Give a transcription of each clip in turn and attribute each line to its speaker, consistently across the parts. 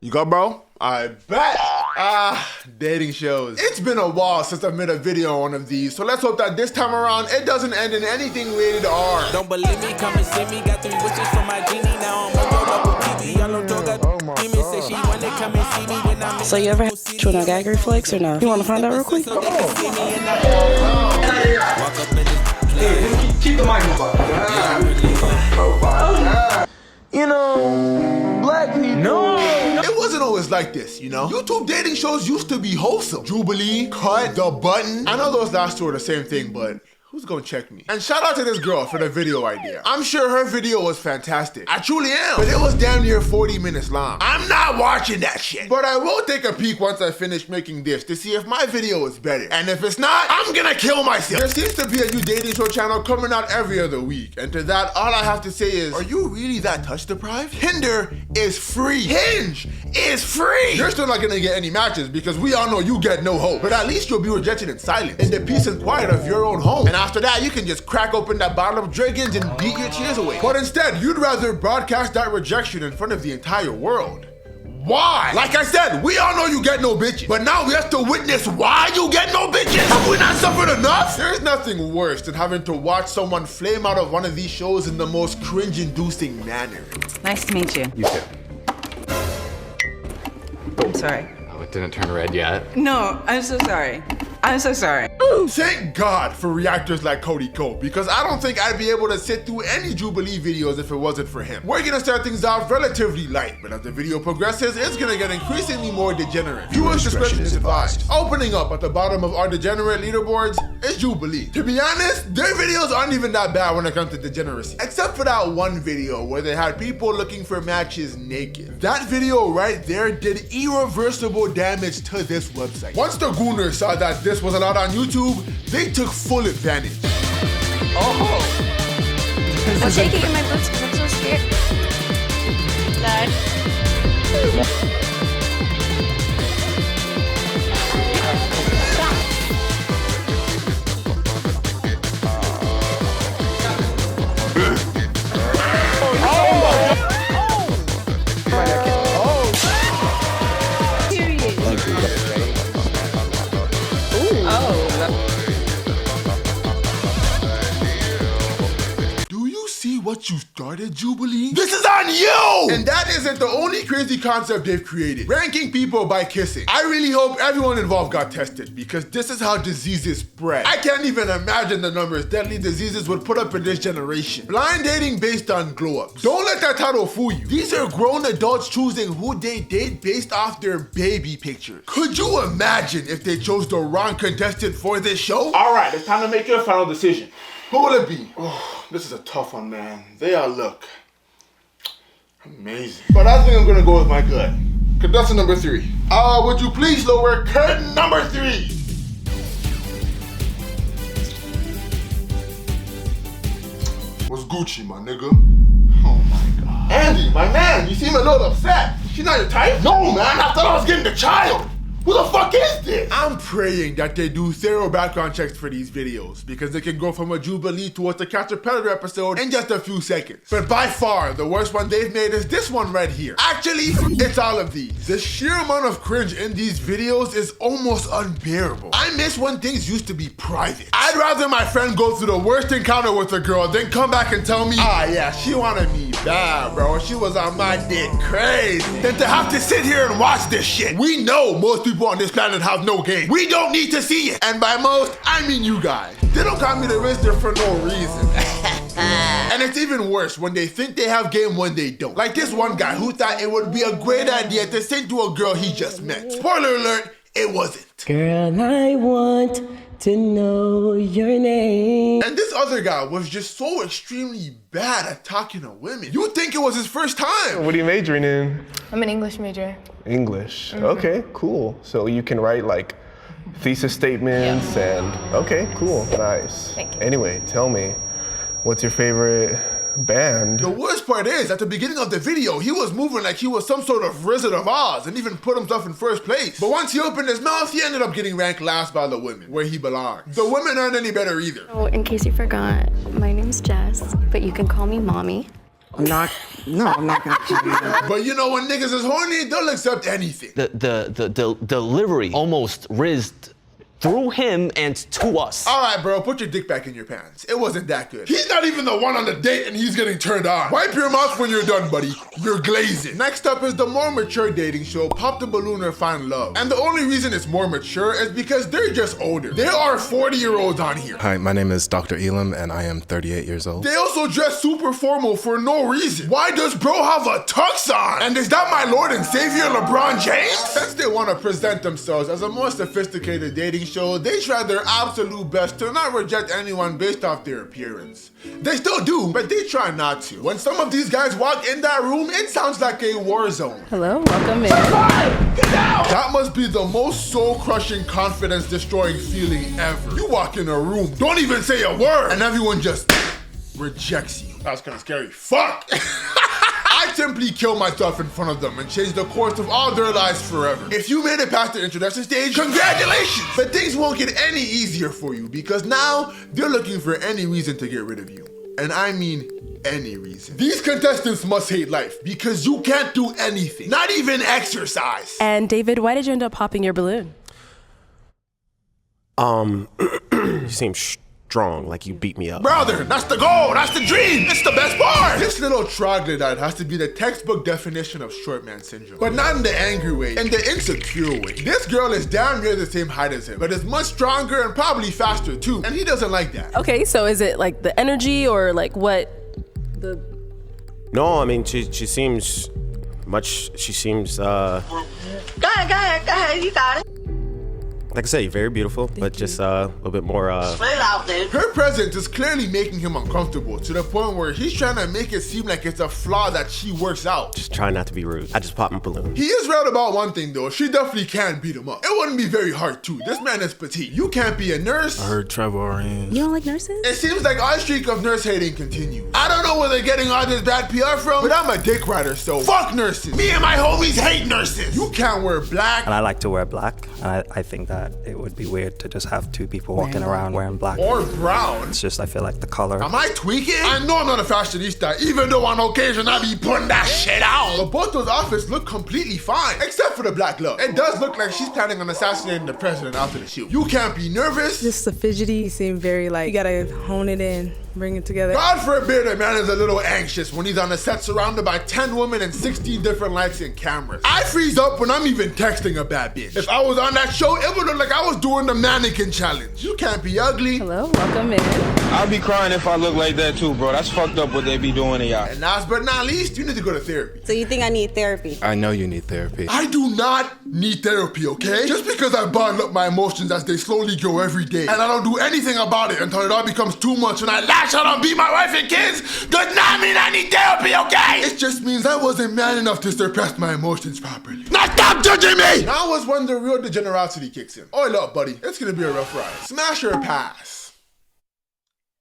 Speaker 1: You go, bro? I bet. Dating shows. It's been a while since I made a video on one of these, so let's hope that this time around it doesn't end in anything rated R.
Speaker 2: Don't believe me, come and see me. Got 3 wishes for my genie. Now I'm on double TV. Y'all don't talk about demons. Say she wanna come and see me when I'm.
Speaker 3: So you ever had with no gag reflex or no? You wanna find out real quick?
Speaker 2: So they can see me in the walk up in this.
Speaker 4: Hey, keep the mic on.
Speaker 5: You know, black people. No.
Speaker 1: It wasn't always like this, you know? YouTube dating shows used to be wholesome. Jubilee, Cut, The Button. I know those last two are the same thing, but who's gonna check me? And shout out to this girl for the video idea. I'm sure her video was fantastic. I truly am. But it was damn near 40 minutes long. I'm not watching that shit. But I will take a peek once I finish making this to see if my video is better. And if it's not, I'm gonna kill myself. There seems to be a new dating show channel coming out every other week. And to that, all I have to say is, are you really that touch deprived? Tinder is free. Hinge is free. You're still not gonna get any matches because we all know you get no hope. But at least you'll be rejected in silence, in the peace and quiet of your own home. And after that, you can just crack open that bottle of Dragons and beat your tears away. But instead, you'd rather broadcast that rejection in front of the entire world. Why? Like I said, we all know you get no bitches. But now we have to witness why you get no bitches? Have we not suffered enough? There's nothing worse than having to watch someone flame out of one of these shows in the most cringe-inducing manner.
Speaker 6: Nice to meet you.
Speaker 4: You too.
Speaker 6: I'm sorry.
Speaker 4: Oh, it didn't turn red yet.
Speaker 6: No, I'm so sorry. I'm so sorry.
Speaker 1: Thank God for reactors like Cody Cole, because I don't think I'd be able to sit through any Jubilee videos if it wasn't for him. We're gonna start things off relatively light, but as the video progresses, it's gonna get increasingly more degenerate. Viewers' discretion is advised. Opening up at the bottom of our Degenerate leaderboards is Jubilee. To be honest, their videos aren't even that bad when it comes to degeneracy, except for that one video where they had people looking for matches naked. That video right there did irreversible damage to this website. Once the Gooners saw that this was allowed on YouTube, they took full advantage.
Speaker 7: I'll take it in my boots because I'm so scared. Dad.
Speaker 1: What you started, Jubilee? This is on you! And that isn't the only crazy concept they've created. Ranking people by kissing. I really hope everyone involved got tested because this is how diseases spread. I can't even imagine the numbers deadly diseases would put up in this generation. Blind dating based on glow-ups. Don't let that title fool you. These are grown adults choosing who they date based off their baby pictures. Could you imagine if they chose the wrong contestant for this show? All right, it's time to make your final decision. Who will it be? Oh, this is a tough one, man. They all look amazing. But I think I'm gonna go with my gut. Contestant number 3. Would you please lower curtain number 3? What's Gucci, my nigga? Oh my God. Andy, my man, you seem a little upset. She not your type? No, man, I thought I was getting the child. Who the fuck is this? I'm praying that they do thorough background checks for these videos because they can go from a Jubilee to a Catch a Predator episode in just a few seconds. But by far, the worst one they've made is this one right here. Actually, it's all of these. The sheer amount of cringe in these videos is almost unbearable. I miss when things used to be private. I'd rather my friend go through the worst encounter with a girl than come back and tell me, yeah, she wanted me bad, bro. She was on my dick crazy. Than to have to sit here and watch this shit. We know most people on this planet have no game. We don't need to see it. And by most, I mean you guys. They don't call me the Rister for no reason. And it's even worse when they think they have game when they don't. Like this one guy who thought it would be a great idea to sing to a girl he just met. Spoiler alert, it wasn't.
Speaker 3: Girl, I want to know your name.
Speaker 1: And this other guy was just so extremely bad at talking to women. You'd think it was his first time.
Speaker 8: What are you majoring in?
Speaker 7: I'm an English major.
Speaker 8: English. Okay, cool. So you can write like thesis statements and okay, cool, nice.
Speaker 7: Thank you.
Speaker 8: Anyway, tell me, what's your favorite band?
Speaker 1: The worst part is, at the beginning of the video, he was moving like he was some sort of Wizard of Oz and even put himself in first place. But once he opened his mouth, he ended up getting ranked last by the women, where he belongs. The women aren't any better either.
Speaker 9: Oh, in case you forgot, my name's Jess, but you can call me Mommy.
Speaker 3: I'm not gonna kill you.
Speaker 1: But you know, when niggas is horny, they'll accept anything.
Speaker 5: The delivery almost rizzed through him and to us.
Speaker 1: All right, bro, put your dick back in your pants. It wasn't that good. He's not even the one on the date and he's getting turned on. Wipe your mouth when you're done, buddy. You're glazing. Next up is the more mature dating show, Pop the Balloon or Find Love. And the only reason it's more mature is because they're just older. There are 40-year-olds on here.
Speaker 9: Hi, my name is Dr. Elam and I am 38 years old.
Speaker 1: They also dress super formal for no reason. Why does bro have a tux on? And is that my Lord and Savior LeBron James? Since they want to present themselves as a more sophisticated dating show, they try their absolute best to not reject anyone based off their appearance. They still do, but they try not to. When some of these guys walk in that room, it sounds like a war zone.
Speaker 3: Hello, welcome in.
Speaker 1: Get out! That must be the most soul-crushing, confidence-destroying feeling ever. You walk in a room, don't even say a word, and everyone just rejects you. That's kind of scary. Fuck! I simply kill myself in front of them and change the course of all their lives forever. If you made it past the introduction stage, congratulations! But things won't get any easier for you because now they're looking for any reason to get rid of you. And I mean any reason. These contestants must hate life because you can't do anything, not even exercise.
Speaker 3: And David, why did you end up popping your balloon?
Speaker 10: You seem strong, like you beat me up.
Speaker 1: Brother, that's the goal, that's the dream, it's the best part. This little troglodyte has to be the textbook definition of short man syndrome. But not in the angry way, in the insecure way. This girl is damn near the same height as him, but is much stronger and probably faster too, and he doesn't like that.
Speaker 3: Okay, so is it like the energy or like what?
Speaker 10: No, I mean, she seems
Speaker 7: Go ahead, you got it.
Speaker 10: like I say, very beautiful, but just a little bit more
Speaker 1: Her presence is clearly making him uncomfortable to the point where he's trying to make it seem like it's a flaw that she works out.
Speaker 10: just trying not to be rude. I just popped my balloon.
Speaker 1: He is right about one thing though, she definitely can beat him up. It wouldn't be very hard too. This man is petite. You can't be a nurse.
Speaker 9: I heard Trevor in.
Speaker 3: You don't like nurses?
Speaker 1: It seems like our streak of nurse hating continues. I don't know where they're getting all this bad PR from, but I'm a dick rider, so fuck nurses. Me and my homies hate nurses. You can't wear black.
Speaker 11: And I like to wear black, and I think that it would be weird to just have two people walking around wearing black.
Speaker 1: Or brown.
Speaker 11: It's just, I feel like the color.
Speaker 1: Am I tweaking? I know I'm not a fashionista, even though on occasion I be putting that shit out. But both those outfits look completely fine, except for the black glove. It does look like she's planning on assassinating the president after the shoot. You can't be nervous.
Speaker 12: Just the fidgety seem very like, you gotta hone it in, bring it together.
Speaker 1: God forbid a man is a little anxious when he's on a set surrounded by 10 women and 16 different lights and cameras. I freeze up when I'm even texting a bad bitch. If I was on that show, it would look like I was doing the mannequin challenge. You can't be ugly.
Speaker 3: Hello, welcome in.
Speaker 5: I'll be crying if I look like that too, bro. That's fucked up what they be doing to y'all.
Speaker 1: And last but not least, you need to go to therapy.
Speaker 7: So you think I need therapy?
Speaker 9: I know you need therapy.
Speaker 1: I do not need therapy, okay? Just because I bottle up my emotions as they slowly grow every day, and I don't do anything about it until it all becomes too much and I lash out and beat my wife and kids, does not mean I need therapy, okay? It just means I wasn't man enough to suppress my emotions properly. Now stop judging me! Now is when the real degenerosity kicks in. Oil up, buddy. It's gonna be a rough ride. Smash or pass?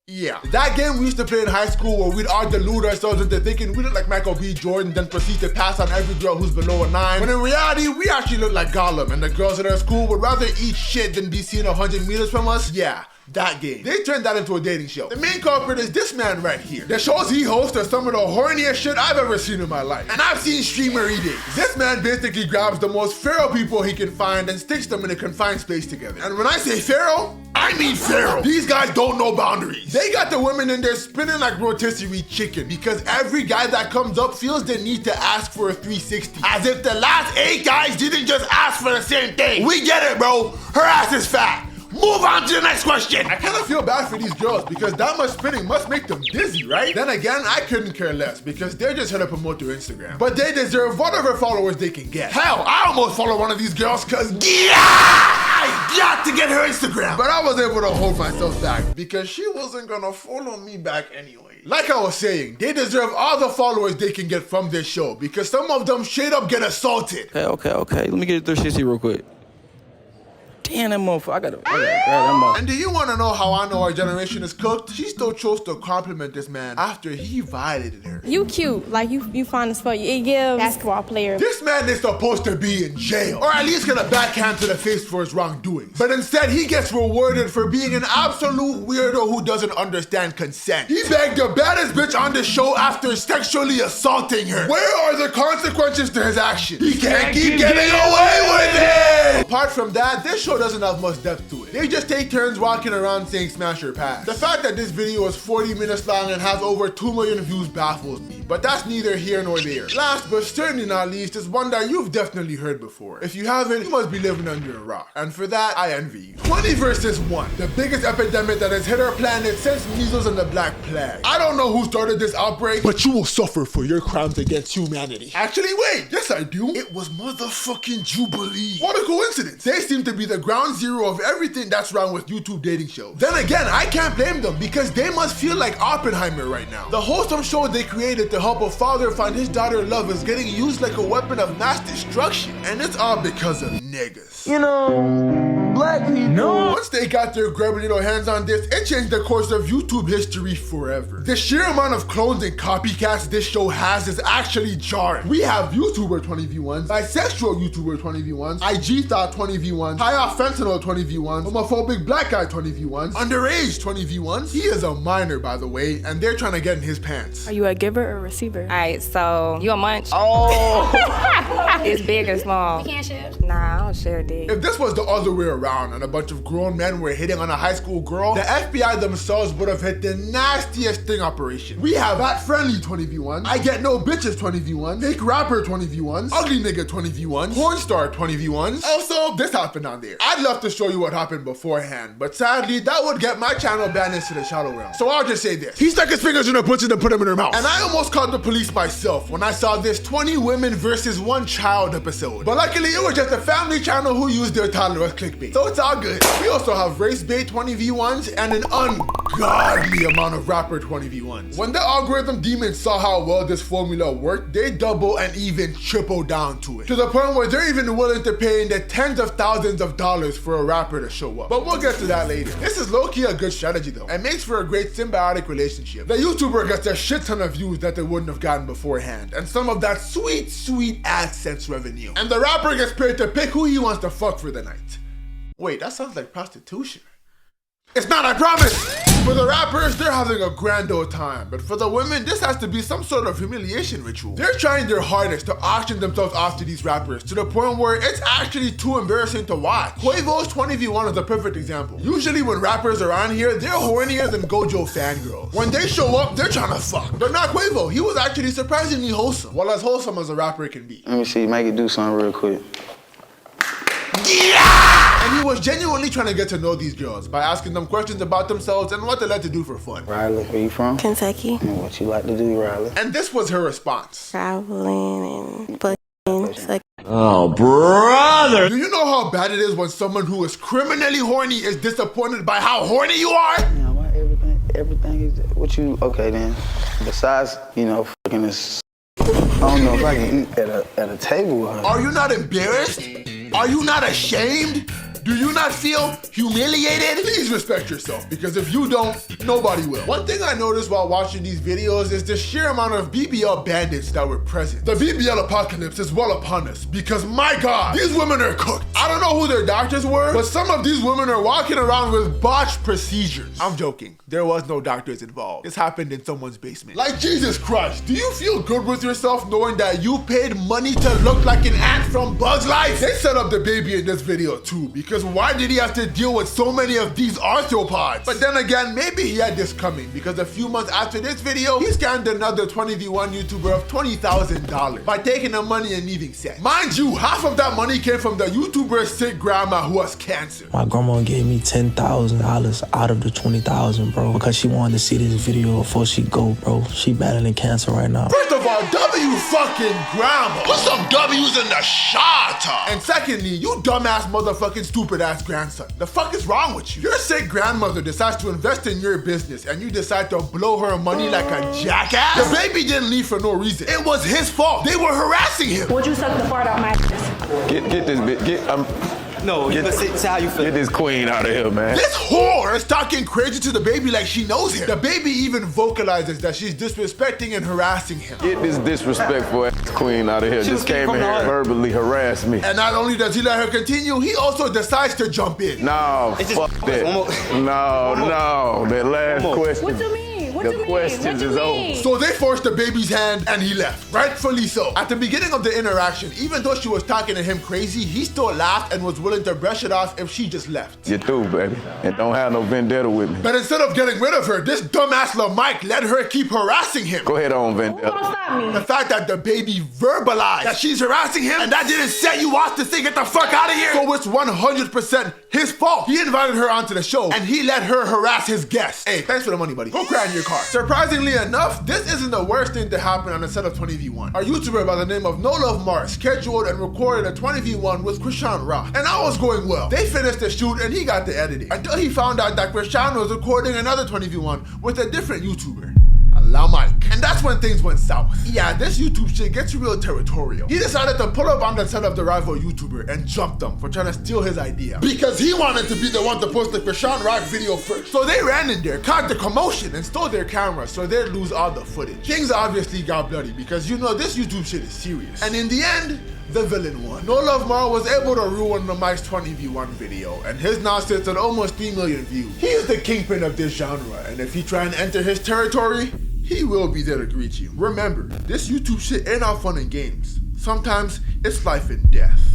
Speaker 1: Yeah. That game we used to play in high school where we'd all delude ourselves into thinking we look like Michael B. Jordan, then proceed to pass on every girl who's below a 9. When in reality, we actually look like Gollum, and the girls at our school would rather eat shit than be seen 100 meters from us. Yeah. That game. They turned that into a dating show. The main culprit is this man right here. The shows he hosts are some of the horniest shit I've ever seen in my life. And I've seen streamer eating. This man basically grabs the most feral people he can find and sticks them in a confined space together. And when I say feral, I mean feral. These guys don't know boundaries. They got the women in there spinning like rotisserie chicken because every guy that comes up feels the need to ask for a 360. As if the last 8 guys didn't just ask for the same thing. We get it, bro. Her ass is fat. Move on to the next question. I kind of feel bad for these girls because that much spinning must make them dizzy, right? Then again, I couldn't care less because they're just here to promote their Instagram. But they deserve whatever followers they can get. Hell, I almost follow one of these girls because I got to get her Instagram. But I was able to hold myself back because she wasn't gonna follow me back anyway. Like I was saying, they deserve all the followers they can get from this show because some of them straight up get assaulted.
Speaker 5: Okay. Let me get a 360 real quick.
Speaker 13: Damn, that motherfucker. I gotta grab that motherfucker.
Speaker 1: And do you want to know how I know our generation is cooked? She still chose to compliment this man after he violated her.
Speaker 12: You cute, like you fine as fuck. It gives basketball player.
Speaker 1: This man is supposed to be in jail, or at least get a backhand to the face for his wrongdoings. But instead, he gets rewarded for being an absolute weirdo who doesn't understand consent. He begged the baddest bitch on the show after sexually assaulting her. Where are the consequences to his action? He can't keep getting away with it! Apart from that, this show doesn't have much depth to it. They just take turns walking around saying smash or pass. The fact that this video is 40 minutes long and has over 2 million views baffles me, but that's neither here nor there. Last but certainly not least is one that you've definitely heard before. If you haven't, you must be living under a rock. And for that, I envy you. 20 versus 1, the biggest epidemic that has hit our planet since measles and the Black Plague. I don't know who started this outbreak, but you will suffer for your crimes against humanity. Actually, wait, yes I do. It was motherfucking Jubilee. What a coincidence. They seem to be the ground zero of everything that's wrong with YouTube dating shows. Then again, I can't blame them because they must feel like Oppenheimer right now. The wholesome show they created to help a father find his daughter love is getting used like a weapon of mass destruction. And it's all because of niggas. You know, black people. No. Once they got their grubby little hands on this, it changed the course of YouTube history forever. The sheer amount of clones and copycats this show has is actually jarring. We have YouTuber 20v1s, bisexual YouTuber 20v1s, IG thought 20v1s, high off fentanyl 20v1s, homophobic black guy 20v1s, underage 20v1s. He is a minor, by the way, and they're trying to get in his pants.
Speaker 12: Are you a giver or receiver?
Speaker 7: All right, so you a munch?
Speaker 1: Oh!
Speaker 7: It's big or small?
Speaker 12: You can't share.
Speaker 7: Nah, I don't share dick.
Speaker 1: If this was the other way around and a bunch of grown men were hitting on a high school girl, the FBI themselves would have hit the nastiest sting operation. We have fat-friendly 20v1s, I get no bitches 20v1s, fake rapper 20v1s, ugly nigga 20v1s, porn star 20v1s. Also, this happened on there. I'd love to show you what happened beforehand, but sadly, that would get my channel banned into the shadow realm. So I'll just say this. He stuck his fingers in her pussy and put them in her mouth. And I almost called the police myself when I saw this 20 women versus 1 child episode. But luckily, it was just a family channel who used their toddler as clickbait. So it's all good. We also have race bait 20v1s and an ungodly amount of rapper 20v1s. When the algorithm demons saw how well this formula worked, they double and even triple down to it. To the point where they're even willing to pay in the tens of thousands of dollars for a rapper to show up. But we'll get to that later. This is low-key a good strategy though, and makes for a great symbiotic relationship. The YouTuber gets a shit ton of views that they wouldn't have gotten beforehand, and some of that sweet, sweet AdSense revenue. And the rapper gets paid to pick who he wants to fuck for the night. Wait, that sounds like prostitution. It's not, I promise! For the rappers, they're having a grand old time, but for the women, this has to be some sort of humiliation ritual. They're trying their hardest to auction themselves off to these rappers to the point where it's actually too embarrassing to watch. Quavo's 20v1 is a perfect example. Usually when rappers are on here, they're hornier than Gojo fangirls. When they show up, they're trying to fuck. But not Quavo, he was actually surprisingly wholesome. Well, as wholesome as a rapper can be.
Speaker 13: Let me see, make it do something real quick.
Speaker 1: Yeah! And he was genuinely trying to get to know these girls by asking them questions about themselves and what they like to do for fun.
Speaker 13: Riley, where you from?
Speaker 12: Kentucky.
Speaker 13: And what you like to do, Riley?
Speaker 1: And this was her response.
Speaker 12: Traveling and fucking.
Speaker 1: Oh, brother! Do you know how bad it is when someone who is criminally horny is disappointed by how horny you are?
Speaker 13: Yeah, why everything is what you, okay then. Besides, you know, fucking this, I don't know if I can eat at a table with her.
Speaker 1: Are you not embarrassed? Are you not ashamed? Do you not feel humiliated? Please respect yourself, because if you don't, nobody will. One thing I noticed while watching these videos is the sheer amount of BBL bandits that were present. The BBL apocalypse is well upon us, because my God, these women are cooked. I don't know who their doctors were, but some of these women are walking around with botched procedures. I'm joking, there was no doctors involved. This happened in someone's basement. Like Jesus Christ, do you feel good with yourself knowing that you paid money to look like an ant from Bug's Life? They set up the baby in this video too, because why did he have to deal with so many of these arthropods? But then again, maybe he had this coming, because a few months after this video, he scammed another 20v1 YouTuber of $20,000 by taking the money and leaving set. Mind you, half of that money came from the YouTuber's sick grandma who has cancer.
Speaker 14: My grandma gave me $10,000 out of the $20,000, bro, because she wanted to see this video before she go, bro. She battling cancer right now.
Speaker 1: First of all, W fucking grandma. Put some W's in the shot. And secondly, you dumbass motherfucking stupid ass grandson. The fuck is wrong with you? Your sick grandmother decides to invest in your business and you decide to blow her money like a jackass? The baby didn't leave for no reason. It was his fault. They were harassing him.
Speaker 3: Would you suck the fart out my ass?
Speaker 13: Get this bitch,
Speaker 10: No, you gotta say how you feel.
Speaker 15: Get this queen out of here, man.
Speaker 1: This whore is talking crazy to the baby like she knows him. The baby even vocalizes that she's disrespecting and harassing him.
Speaker 15: Get this disrespectful ass queen out of here. Just came in here and verbally harassed me.
Speaker 1: And not only does he let her continue, he also decides to jump in.
Speaker 15: No, fuck that. No, that last question.
Speaker 7: What do you mean? What
Speaker 15: The questions is over.
Speaker 1: So they forced the baby's hand and he left. Rightfully so. At the beginning of the interaction, even though she was talking to him crazy, he still laughed and was willing to brush it off if she just left.
Speaker 15: You're through, baby. And don't have no vendetta with me.
Speaker 1: But instead of getting rid of her, this dumbass Lil Mike let her keep harassing him.
Speaker 15: Go ahead on, vendetta.
Speaker 1: The fact that the baby verbalized that she's harassing him and that didn't set you off to say get the fuck out of here. So it's 100% his fault. He invited her onto the show and he let her harass his guests. Hey, thanks for the money, buddy. Go cry in your car. Surprisingly enough, this isn't the worst thing to happen on a set of 20v1. A YouTuber by the name of No Love Mart scheduled and recorded a 20v1 with Krishan Rock, and that was going well. They finished the shoot and he got the editing until he found out that Krishan was recording another 20v1 with a different YouTuber. Allow Mike. And that's when things went south. Yeah, this YouTube shit gets real territorial. He decided to pull up on the set of the rival YouTuber and jump them for trying to steal his idea. Because he wanted to be the one to post the Krishan Rock video first. So they ran in there, caused the commotion, and stole their camera so they'd lose all the footage. Things obviously got bloody because you know this YouTube shit is serious. And in the end, the villain won. No Love Mar was able to ruin the Mike's 20v1 video, and his now sits at almost 3 million views. He is the kingpin of this genre, and if you try and enter his territory, he will be there to greet you. Remember, this YouTube shit ain't all fun and games. Sometimes it's life and death.